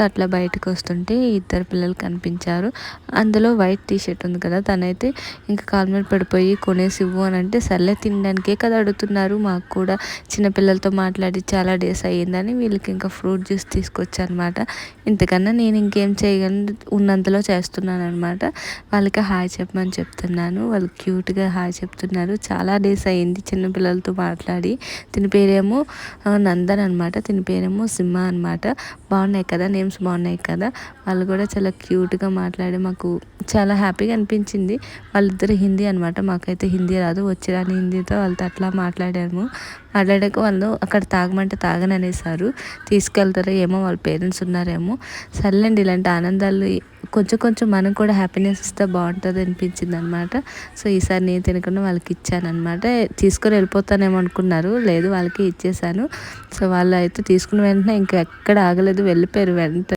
అట్లా బయటకు వస్తుంటే ఇద్దరు పిల్లలు కనిపించారు. అందులో వైట్ టీ షర్ట్ ఉంది కదా, తనైతే ఇంకా కాలు మీద పడిపోయి కొనేసి ఇవ్వు అని అంటే, సర్లే తినడానికే కదా అడుగుతున్నారు, మాకు కూడా చిన్నపిల్లలతో మాట్లాడి చాలా డేస్ అయ్యిందని వీళ్ళకి ఇంకా ఫ్రూట్ జ్యూస్ తీసుకొచ్చానమాట. ఇంతకన్నా నేను ఇంకేం చేయగలను, ఉన్నంతలో చేస్తున్నాను అనమాట. వాళ్ళకి హాయ్ చెప్పమని చెప్తున్నాను. వాళ్ళు క్యూట్గా హాయ్ చెప్తున్నారు. చాలా డేస్ అయ్యింది చిన్నపిల్లలతో మాట్లాడి. తిని పేరేమో నందన్ అనమాట, తిని పేరేమో సింహ అనమాట. బాగున్నాయి కదా, నేమ్స్ బాగున్నాయి కదా. వాళ్ళు కూడా చాలా క్యూట్గా మాట్లాడి మాకు చాలా హ్యాపీగా అనిపించింది. వాళ్ళిద్దరు హిందీ అనమాట, మాకైతే హిందీ రాదు, వచ్చిరాని హిందీతో వాళ్ళతో అట్లా మాట్లాడాక వాళ్ళు అక్కడ తాగమంటే తాగననేసారు. తీసుకెళ్తారో ఏమో, వాళ్ళ పేరెంట్స్ ఉన్నారేమో. సర్లేండి, ఇలాంటి ఆనందాలు కొంచెం కొంచెం మనం కూడా హ్యాపీనెస్ ఇస్తే బాగుంటుంది అనిపించింది అనమాట. సో ఈసారి నేను తినకుండా వాళ్ళకి ఇచ్చాను అనమాట. తీసుకొని వెళ్ళిపోతానేమో అనుకున్నారు, లేదు వాళ్ళకి ఇచ్చేసాను. సో వాళ్ళు అయితే తీసుకున్న వెంటనే ఇంకా ఎక్కడ ఆగలేదు, వెళ్ళిపోయారు వెంట